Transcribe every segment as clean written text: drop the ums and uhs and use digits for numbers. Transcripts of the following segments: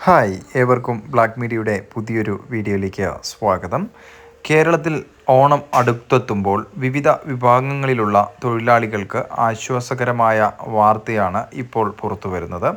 Hi, ഏവർക്കും black മീഡിയയുടെ പുതിയൊരു വീഡിയോയിലേക്ക് സ്വാഗതം. കേരളത്തിൽ ഓണം അടുത്തെത്തുമ്പോൾ വിവിധ വിഭാഗങ്ങളിലുള്ള തൊഴിലാളികൾക്ക് ആശ്വാസകരമായ വാർത്തയാണ് ഇപ്പോൾ പുറത്തു വരുന്നത്.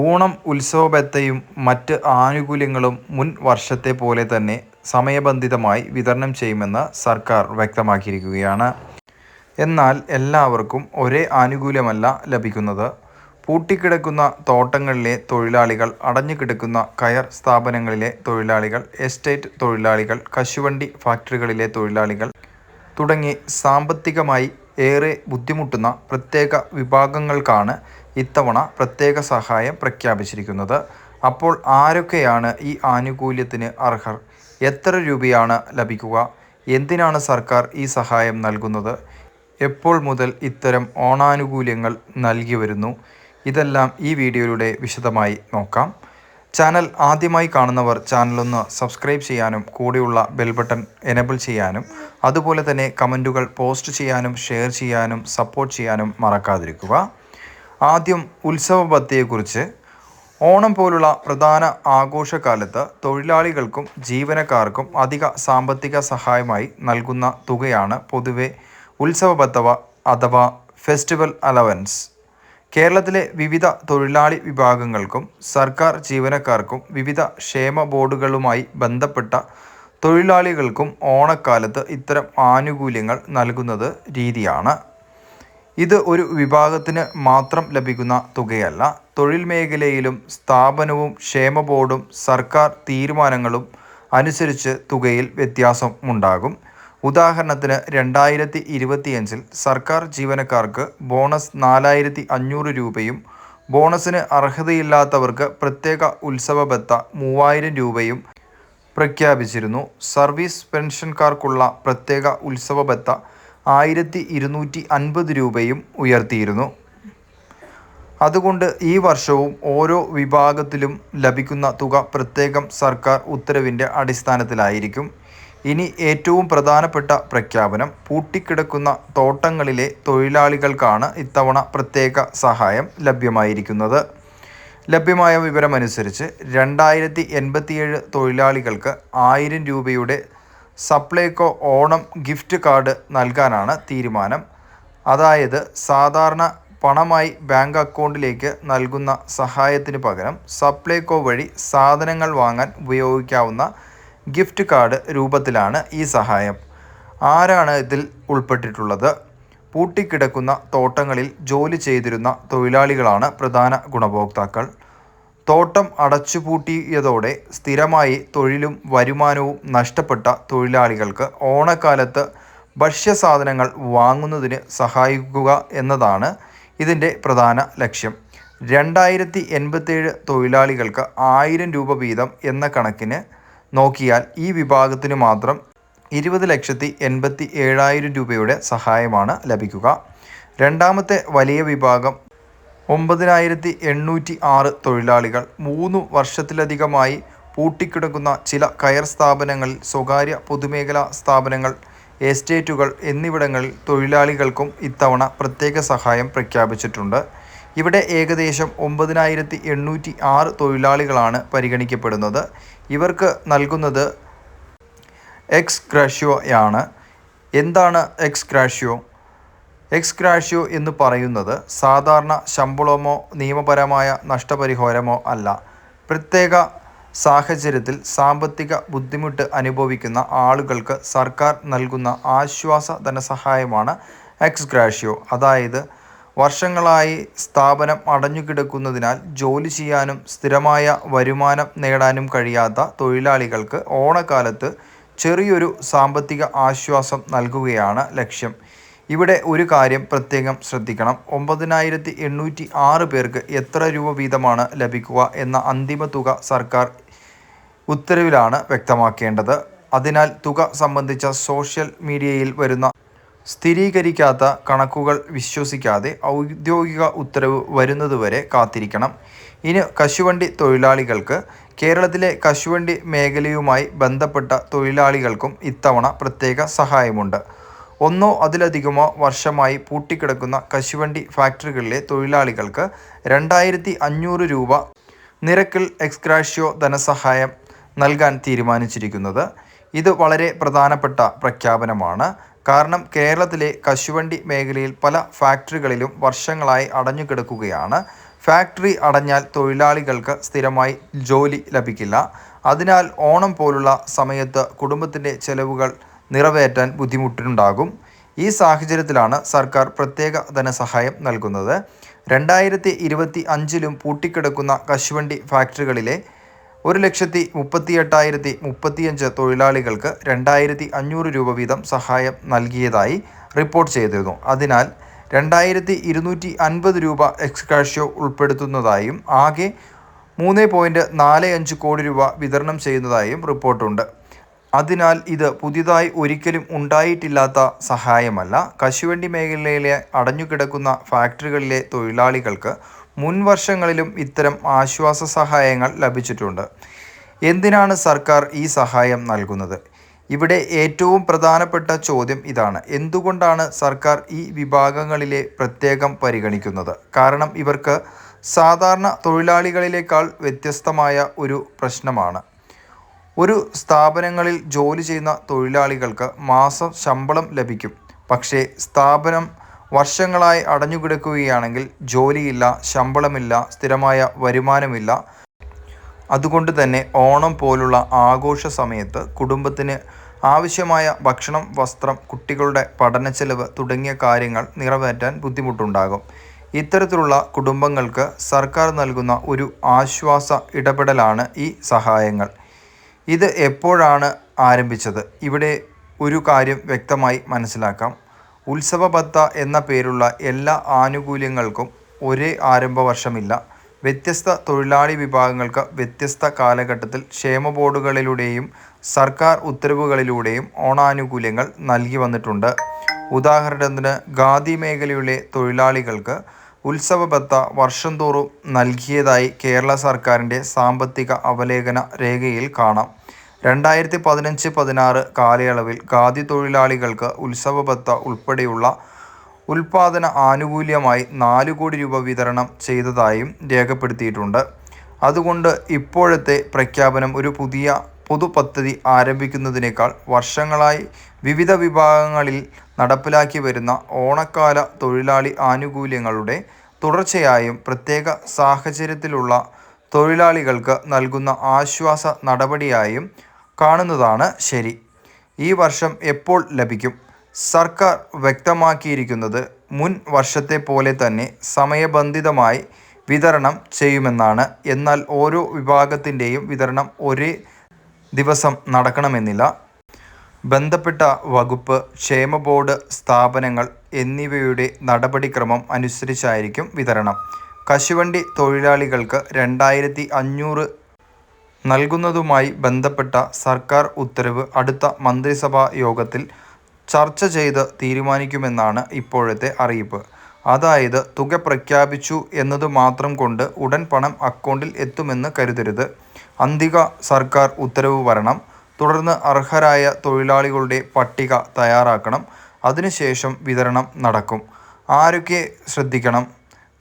ഓണം ഉത്സവബത്തയും മറ്റ് ആനുകൂല്യങ്ങളും മുൻ വർഷത്തെ പോലെ തന്നെ സമയബന്ധിതമായി വിതരണം ചെയ്യുമെന്ന് സർക്കാർ വ്യക്തമാക്കിയിരിക്കുകയാണ്. എന്നാൽ എല്ലാവർക്കും ഒരേ ആനുകൂല്യമല്ല ലഭിക്കുന്നത്. പൂട്ടിക്കിടക്കുന്ന തോട്ടങ്ങളിലെ തൊഴിലാളികൾ, അടഞ്ഞുകിടക്കുന്ന കയർ സ്ഥാപനങ്ങളിലെ തൊഴിലാളികൾ, എസ്റ്റേറ്റ് തൊഴിലാളികൾ, കശുവണ്ടി ഫാക്ടറികളിലെ തൊഴിലാളികൾ തുടങ്ങി സാമ്പത്തികമായി ഏറെ ബുദ്ധിമുട്ടുന്ന പ്രത്യേക വിഭാഗങ്ങൾക്കാണ് ഇത്തവണ പ്രത്യേക സഹായം പ്രഖ്യാപിച്ചിരിക്കുന്നത്. അപ്പോൾ ആരൊക്കെയാണ് ഈ ആനുകൂല്യത്തിന് അർഹർ? എത്ര രൂപയാണ് ലഭിക്കുക? എന്തിനാണ് സർക്കാർ ഈ സഹായം നൽകുന്നത്? എപ്പോൾ മുതൽ ഇത്തരം ഓണാനുകൂല്യങ്ങൾ നൽകി വരുന്നു? ഇതെല്ലാം ഈ വീഡിയോയിലൂടെ വിശദമായി നോക്കാം. ചാനൽ ആദ്യമായി കാണുന്നവർ ചാനലൊന്ന് സബ്സ്ക്രൈബ് ചെയ്യാനും കൂടെയുള്ള ബെൽ ബട്ടൺ എനേബിൾ ചെയ്യാനും അതുപോലെ തന്നെ കമൻറ്റുകൾ പോസ്റ്റ് ചെയ്യാനും ഷെയർ ചെയ്യാനും സപ്പോർട്ട് ചെയ്യാനും മറക്കാതിരിക്കുക. ആദ്യം ഉത്സവ ഭത്തയെക്കുറിച്ച്. ഓണം പോലുള്ള പ്രധാന ആഘോഷകാലത്ത് തൊഴിലാളികൾക്കും ജീവനക്കാർക്കും അധിക സാമ്പത്തിക സഹായമായി നൽകുന്ന തുകയാണ് പൊതുവെ ഉത്സവ ഭത്ത അഥവാ ഫെസ്റ്റിവൽ അലവൻസ്. കേരളത്തിലെ വിവിധ തൊഴിലാളി വിഭാഗങ്ങൾക്കും സർക്കാർ ജീവനക്കാർക്കും വിവിധ ക്ഷേമ ബോർഡുകളുമായി ബന്ധപ്പെട്ട തൊഴിലാളികൾക്കും ഓണക്കാലത്ത് ഇത്തരം ആനുകൂല്യങ്ങൾ നൽകുന്നത് രീതിയാണ്. ഇത് ഒരു വിഭാഗത്തിന് മാത്രം ലഭിക്കുന്ന തുകയല്ല. തൊഴിൽ മേഖലയിലും സ്ഥാപനവും ക്ഷേമ ബോർഡും സർക്കാർ തീരുമാനങ്ങളും അനുസരിച്ച് തുകയിൽ വ്യത്യാസം ഉണ്ടാകും. ഉദാഹരണത്തിന് 2025 സർക്കാർ ജീവനക്കാർക്ക് ബോണസ് 4500 രൂപയും ബോണസിന് അർഹതയില്ലാത്തവർക്ക് പ്രത്യേക ഉത്സവ ഭത്ത 3000 രൂപയും പ്രഖ്യാപിച്ചിരുന്നു. സർവീസ് പെൻഷൻകാർക്കുള്ള പ്രത്യേക ഉത്സവ ഭത്ത 1250 രൂപയും ഉയർത്തിയിരുന്നു. അതുകൊണ്ട് ഈ വർഷവും ഓരോ വിഭാഗത്തിലും ലഭിക്കുന്ന തുക പ്രത്യേകം സർക്കാർ ഉത്തരവിൻ്റെ അടിസ്ഥാനത്തിലായിരിക്കും. ഇനി ഏറ്റവും പ്രധാനപ്പെട്ട പ്രഖ്യാപനം. പൂട്ടിക്കിടക്കുന്ന തോട്ടങ്ങളിലെ തൊഴിലാളികൾക്കാണ് ഇത്തവണ പ്രത്യേക സഹായം ലഭ്യമായിരിക്കുന്നത്. ലഭ്യമായ വിവരമനുസരിച്ച് 2087 തൊഴിലാളികൾക്ക് 1000 രൂപയുടെ സപ്ലൈകോ ഓണം ഗിഫ്റ്റ് കാർഡ് നൽകാനാണ് തീരുമാനം. അതായത് സാധാരണ പണമായി ബാങ്ക് അക്കൗണ്ടിലേക്ക് നൽകുന്ന സഹായത്തിന് പകരം സപ്ലൈകോ വഴി സാധനങ്ങൾ വാങ്ങാൻ ഉപയോഗിക്കാവുന്ന ഗിഫ്റ്റ് കാർഡ് രൂപത്തിലാണ് ഈ സഹായം. ആരാണ് ഇതിൽ ഉൾപ്പെട്ടിട്ടുള്ളത്? പൂട്ടിക്കിടക്കുന്ന തോട്ടങ്ങളിൽ ജോലി ചെയ്തിരുന്ന തൊഴിലാളികളാണ് പ്രധാന ഗുണഭോക്താക്കൾ. തോട്ടം അടച്ചുപൂട്ടിയതോടെ സ്ഥിരമായി തൊഴിലും വരുമാനവും നഷ്ടപ്പെട്ട തൊഴിലാളികൾക്ക് ഓണക്കാലത്ത് ഭക്ഷ്യസാധനങ്ങൾ വാങ്ങുന്നതിന് സഹായിക്കുക എന്നതാണ് ഇതിൻ്റെ പ്രധാന ലക്ഷ്യം. 2087 തൊഴിലാളികൾക്ക് 1000 രൂപ വീതം എന്ന കണക്കിന് നോക്കിയാൽ ഈ വിഭാഗത്തിന് മാത്രം 20,87,000 രൂപയുടെ സഹായമാണ് ലഭിക്കുക. രണ്ടാമത്തെ വലിയ വിഭാഗം 9,806 തൊഴിലാളികൾ. 3 വർഷത്തിലധികമായി പൂട്ടിക്കിടക്കുന്ന ചില കയർ സ്ഥാപനങ്ങളിൽ, സ്വകാര്യ പൊതുമേഖലാ സ്ഥാപനങ്ങൾ, എസ്റ്റേറ്റുകൾ എന്നിവിടങ്ങളിൽ തൊഴിലാളികൾക്കും ഇത്തവണ പ്രത്യേക സഹായം പ്രഖ്യാപിച്ചിട്ടുണ്ട്. ഇവിടെ ഏകദേശം 9,806 തൊഴിലാളികളാണ് പരിഗണിക്കപ്പെടുന്നത്. ഇവർക്ക് നൽകുന്നത് എക്സ് ഗ്രാഷ്യോയാണ്. എന്താണ് എക്സ് ഗ്രാഷ്യോ? എക്സ് ഗ്രാഷ്യോ എന്ന് പറയുന്നത് സാധാരണ ശമ്പളമോ നിയമപരമായ നഷ്ടപരിഹാരമോ അല്ല. പ്രത്യേക സാഹചര്യത്തിൽ സാമ്പത്തിക ബുദ്ധിമുട്ട് അനുഭവിക്കുന്ന ആളുകൾക്ക് സർക്കാർ നൽകുന്ന ആശ്വാസ ധനസഹായമാണ് എക്സ് ഗ്രാഷ്യോ. അതായത് വർഷങ്ങളായി സ്ഥാപനം അടഞ്ഞുകിടക്കുന്നതിനാൽ ജോലി ചെയ്യാനും സ്ഥിരമായ വരുമാനം നേടാനും കഴിയാത്ത തൊഴിലാളികൾക്ക് ഓണക്കാലത്ത് ചെറിയൊരു സാമ്പത്തിക ആശ്വാസം നൽകുകയാണ് ലക്ഷ്യം. ഇവിടെ ഒരു കാര്യം പ്രത്യേകം ശ്രദ്ധിക്കണം. 9,806 പേർക്ക് എത്ര രൂപ വീതമാണ് ലഭിക്കുക എന്ന അന്തിമ തുക സർക്കാർ ഉത്തരവിലാണ് വ്യക്തമാക്കേണ്ടത്. അതിനാൽ തുക സംബന്ധിച്ച സോഷ്യൽ മീഡിയയിൽ വരുന്ന സ്ഥിരീകരിക്കാത്ത കണക്കുകൾ വിശ്വസിക്കാതെ ഔദ്യോഗിക ഉത്തരവ് വരുന്നതുവരെ കാത്തിരിക്കണം. ഇനി കശുവണ്ടി തൊഴിലാളികൾക്ക്. കേരളത്തിലെ കശുവണ്ടി മേഖലയുമായി ബന്ധപ്പെട്ട തൊഴിലാളികൾക്കും ഇത്തവണ പ്രത്യേക സഹായമുണ്ട്. ഒന്നോ അതിലധികമോ വർഷമായി പൂട്ടിക്കിടക്കുന്ന കശുവണ്ടി ഫാക്ടറികളിലെ തൊഴിലാളികൾക്ക് 2500 രൂപ നിരക്കിൽ എക്സ്ഗ്രാഷ്യോ ധനസഹായം നൽകാൻ തീരുമാനിച്ചിരിക്കുന്നത്. ഇത് വളരെ പ്രധാനപ്പെട്ട പ്രഖ്യാപനമാണ്. കാരണം കേരളത്തിലെ കശുവണ്ടി മേഖലയിൽ പല ഫാക്ടറികളിലും വർഷങ്ങളായി അടഞ്ഞുകിടക്കുകയാണ്. ഫാക്ടറി അടഞ്ഞാൽ തൊഴിലാളികൾക്ക് സ്ഥിരമായി ജോലി ലഭിക്കില്ല. അതിനാൽ ഓണം പോലുള്ള സമയത്ത് കുടുംബത്തിൻ്റെ ചെലവുകൾ നിറവേറ്റാൻ ബുദ്ധിമുട്ടുണ്ടാകും. ഈ സാഹചര്യത്തിലാണ് സർക്കാർ പ്രത്യേക ധനസഹായം നൽകുന്നത്. 2025 പൂട്ടിക്കിടക്കുന്ന കശുവണ്ടി ഫാക്ടറികളിലെ 1,38,035 തൊഴിലാളികൾക്ക് 2,500 രൂപ വീതം സഹായം നൽകിയതായി റിപ്പോർട്ട് ചെയ്തിരുന്നു. അതിനാൽ 2,250 രൂപ എക്സ്ഗ്രാഷ്യോ ഉൾപ്പെടുത്തുന്നതായും ആകെ 3.45 കോടി രൂപ വിതരണം ചെയ്യുന്നതായും റിപ്പോർട്ടുണ്ട്. അതിനാൽ ഇത് പുതിയതായി ഒരിക്കലും ഉണ്ടായിട്ടില്ലാത്ത സഹായമല്ല. കശുവണ്ടി മേഖലയിലെ അടഞ്ഞുകിടക്കുന്ന ഫാക്ടറികളിലെ തൊഴിലാളികൾക്ക് മുൻ വർഷങ്ങളിലും ഇത്തരം ആശ്വാസ സഹായങ്ങൾ ലഭിച്ചിട്ടുണ്ട്. എന്തിനാണ് സർക്കാർ ഈ സഹായം നൽകുന്നത്? ഇവിടെ ഏറ്റവും പ്രധാനപ്പെട്ട ചോദ്യം ഇതാണ്: എന്തുകൊണ്ടാണ് സർക്കാർ ഈ വിഭാഗങ്ങളിലെ പ്രത്യേകം പരിഗണിക്കുന്നത്? കാരണം ഇവർക്ക് സാധാരണ തൊഴിലാളികളിലേക്കാൾ വ്യത്യസ്തമായ ഒരു പ്രശ്നമാണ്. ഒരു സ്ഥാപനങ്ങളിൽ ജോലി ചെയ്യുന്ന തൊഴിലാളികൾക്ക് മാസം ശമ്പളം ലഭിക്കും. പക്ഷേ സ്ഥാപനം വർഷങ്ങളായി അടഞ്ഞുകിടക്കുകയാണെങ്കിൽ ജോലിയില്ല, ശമ്പളമില്ല, സ്ഥിരമായ വരുമാനമില്ല. അതുകൊണ്ട് തന്നെ ഓണം പോലുള്ള ആഘോഷ സമയത്ത് കുടുംബത്തിന് ആവശ്യമായ ഭക്ഷണം, വസ്ത്രം, കുട്ടികളുടെ പഠനച്ചെലവ് തുടങ്ങിയ കാര്യങ്ങൾ നിറവേറ്റാൻ ബുദ്ധിമുട്ടുണ്ടാകും. ഇത്തരത്തിലുള്ള കുടുംബങ്ങൾക്ക് സർക്കാർ നൽകുന്ന ഒരു ആശ്വാസ ഇടപെടലാണ് ഈ സഹായങ്ങൾ. ഇത് എപ്പോഴാണ് ആരംഭിച്ചത്? ഇവിടെ ഒരു കാര്യം വ്യക്തമായി മനസ്സിലാക്കാം. ഉത്സവ ഭത്ത എന്ന പേരുള്ള എല്ലാ ആനുകൂല്യങ്ങൾക്കും ഒരേ ആരംഭ വർഷമില്ല. വ്യത്യസ്ത തൊഴിലാളി വിഭാഗങ്ങൾക്ക് വ്യത്യസ്ത കാലഘട്ടത്തിൽ ക്ഷേമ ബോർഡുകളിലൂടെയും സർക്കാർ ഉത്തരവുകളിലൂടെയും ഓണാനുകൂല്യങ്ങൾ നൽകി വന്നിട്ടുണ്ട്. ഉദാഹരണത്തിന് ഖാദി മേഖലയിലെ തൊഴിലാളികൾക്ക് ഉത്സവ ഭത്ത വർഷം തോറും നൽകിയതായി കേരള സർക്കാരിൻ്റെ സാമ്പത്തിക അവലോകന രേഖയിൽ കാണാം. 2015-16 കാലയളവിൽ ഖാദി തൊഴിലാളികൾക്ക് ഉത്സവ ഭത്ത ഉൾപ്പെടെയുള്ള ഉൽപ്പാദന ആനുകൂല്യമായി 4 കോടി രൂപ വിതരണം ചെയ്തതായും രേഖപ്പെടുത്തിയിട്ടുണ്ട്. അതുകൊണ്ട് ഇപ്പോഴത്തെ പ്രഖ്യാപനം ഒരു പുതിയ പൊതുപദ്ധതി ആരംഭിക്കുന്നതിനേക്കാൾ വർഷങ്ങളായി വിവിധ വിഭാഗങ്ങളിൽ നടപ്പിലാക്കി വരുന്ന ഓണക്കാല തൊഴിലാളി ആനുകൂല്യങ്ങളുടെ തുടർച്ചയായും പ്രത്യേക സാഹചര്യത്തിലുള്ള തൊഴിലാളികൾക്ക് നൽകുന്ന ആശ്വാസ നടപടിയായും കാണുന്നതാണ് ശരി. ഈ വർഷം എപ്പോൾ ലഭിക്കും? സർക്കാർ വ്യക്തമാക്കിയിരിക്കുന്നത് മുൻ വർഷത്തെ പോലെ തന്നെ സമയബന്ധിതമായി വിതരണം ചെയ്യുമെന്നാണ്. എന്നാൽ ഓരോ വിഭാഗത്തിൻ്റെയും വിതരണം ഒരേ ദിവസം നടക്കണമെന്നില്ല. ബന്ധപ്പെട്ട വകുപ്പ്, ക്ഷേമ ബോർഡ് സ്ഥാപനങ്ങൾ എന്നിവയുടെ നടപടിക്രമം അനുസരിച്ചായിരിക്കും വിതരണം. കശുവണ്ടി തൊഴിലാളികൾക്ക് 2,500 നൽകുന്നതുമായി ബന്ധപ്പെട്ട സർക്കാർ ഉത്തരവ് അടുത്ത മന്ത്രിസഭാ യോഗത്തിൽ ചർച്ച ചെയ്ത് തീരുമാനിക്കുമെന്നാണ് ഇപ്പോഴത്തെ അറിയിപ്പ്. അതായത് തുക പ്രഖ്യാപിച്ചു എന്നത് മാത്രം കൊണ്ട് ഉടൻ പണം അക്കൗണ്ടിൽ എത്തുമെന്ന് കരുതരുത്. അന്തിമ സർക്കാർ ഉത്തരവ് വരണം. തുടർന്ന് അർഹരായ തൊഴിലാളികളുടെ പട്ടിക തയ്യാറാക്കണം. അതിനുശേഷം വിതരണം നടക്കും. ആരൊക്കെ ശ്രദ്ധിക്കണം?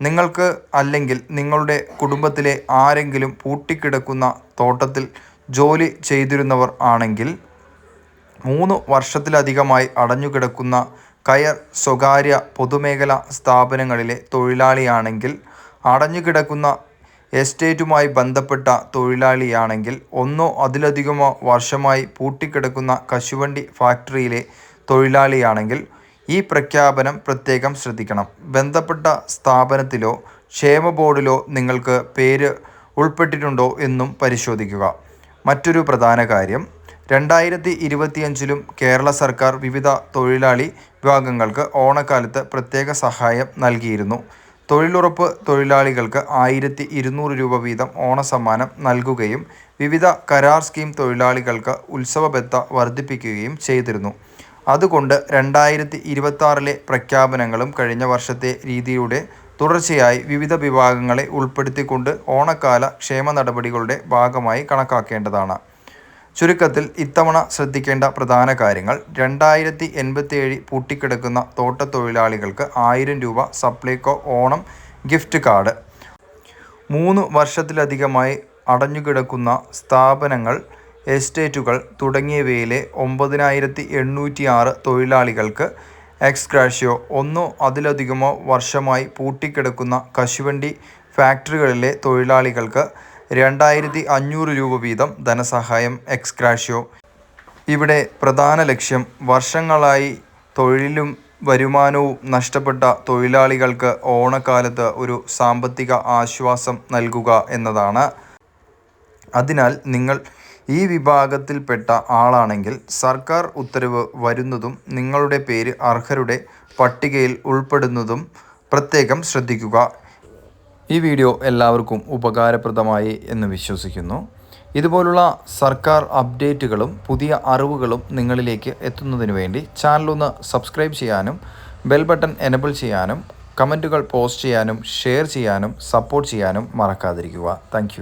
നിങ്ങൾക്ക് അല്ലെങ്കിൽ നിങ്ങളുടെ കുടുംബത്തിലെ ആരെങ്കിലും പൂട്ടിക്കിടക്കുന്ന തോട്ടത്തിൽ ജോലി ചെയ്തിരുന്നവർ ആണെങ്കിൽ, 3 വർഷത്തിലധികമായി അടഞ്ഞുകിടക്കുന്ന കയർ സ്വകാര്യ പൊതുമേഖലാ സ്ഥാപനങ്ങളിലെ തൊഴിലാളിയാണെങ്കിൽ, അടഞ്ഞുകിടക്കുന്ന എസ്റ്റേറ്റുമായി ബന്ധപ്പെട്ട തൊഴിലാളിയാണെങ്കിൽ, ഒന്നോ അതിലധികമോ വർഷമായി പൂട്ടിക്കിടക്കുന്ന കശുവണ്ടി ഫാക്ടറിയിലെ തൊഴിലാളിയാണെങ്കിൽ ഈ പ്രഖ്യാപനം പ്രത്യേകം ശ്രദ്ധിക്കണം. ബന്ധപ്പെട്ട സ്ഥാപനത്തിലോ ക്ഷേമ ബോർഡിലോ നിങ്ങൾക്ക് പേര് ഉൾപ്പെട്ടിട്ടുണ്ടോ എന്നും പരിശോധിക്കുക. മറ്റൊരു പ്രധാന കാര്യം, 2025 കേരള സർക്കാർ വിവിധ തൊഴിലാളി വിഭാഗങ്ങൾക്ക് ഓണക്കാലത്ത് പ്രത്യേക സഹായം നൽകിയിരുന്നു. തൊഴിലുറപ്പ് തൊഴിലാളികൾക്ക് 1,200 രൂപ വീതം ഓണസമ്മാനം നൽകുകയും വിവിധ കരാർ സ്കീം തൊഴിലാളികൾക്ക് ഉത്സവ ഭത്ത വർദ്ധിപ്പിക്കുകയും ചെയ്തിരുന്നു. അതുകൊണ്ട് 2026 പ്രഖ്യാപനങ്ങളും കഴിഞ്ഞ വർഷത്തെ രീതിയുടെ തുടർച്ചയായി വിവിധ വിഭാഗങ്ങളെ ഉൾപ്പെടുത്തിക്കൊണ്ട് ഓണക്കാല ക്ഷേമ നടപടികളുടെ ഭാഗമായി കണക്കാക്കേണ്ടതാണ്. ചുരുക്കത്തിൽ ഇത്തവണ ശ്രദ്ധിക്കേണ്ട പ്രധാന കാര്യങ്ങൾ: 2087 പൂട്ടിക്കിടക്കുന്ന തോട്ടത്തൊഴിലാളികൾക്ക് 1000 രൂപ സപ്ലൈകോ ഓണം ഗിഫ്റ്റ് കാർഡ്, 3 വർഷത്തിലധികമായി അടഞ്ഞുകിടക്കുന്ന സ്ഥാപനങ്ങൾ, എസ്റ്റേറ്റുകൾ തുടങ്ങിയവയിലെ 9806 തൊഴിലാളികൾക്ക് എക്സ് ഗ്രാഷ്യോ, 1 അതിലധികമോ വർഷമായി പൂട്ടിക്കിടക്കുന്ന കശുവണ്ടി ഫാക്ടറികളിലെ തൊഴിലാളികൾക്ക് 2500 രൂപ വീതം ധനസഹായം എക്സ് ഗ്രാഷ്യോ. ഇവിടെ പ്രധാന ലക്ഷ്യം വർഷങ്ങളായി തൊഴിലും വരുമാനവും നഷ്ടപ്പെട്ട തൊഴിലാളികൾക്ക് ഓണക്കാലത്ത് ഒരു സാമ്പത്തിക ആശ്വാസം നൽകുക എന്നതാണ്. അതിനാൽ നിങ്ങൾ ഈ വിഭാഗത്തിൽപ്പെട്ട ആളാണെങ്കിൽ സർക്കാർ ഉത്തരവ് വരുന്നതും നിങ്ങളുടെ പേര് അർഹരുടെ പട്ടികയിൽ ഉൾപ്പെടുന്നതും പ്രത്യേകം ശ്രദ്ധിക്കുക. ഈ വീഡിയോ എല്ലാവർക്കും ഉപകാരപ്രദമായി എന്ന് വിശ്വസിക്കുന്നു. ഇതുപോലുള്ള സർക്കാർ അപ്ഡേറ്റുകളും പുതിയ അറിവുകളും നിങ്ങളിലേക്ക് എത്തുന്നതിന് വേണ്ടി ചാനലൊന്ന് സബ്സ്ക്രൈബ് ചെയ്യാനും ബെൽ ബട്ടൺ എനേബിൾ ചെയ്യാനും കമൻറ്റുകൾ പോസ്റ്റ് ചെയ്യാനും ഷെയർ ചെയ്യാനും സപ്പോർട്ട് ചെയ്യാനും മറക്കാതിരിക്കുക. താങ്ക്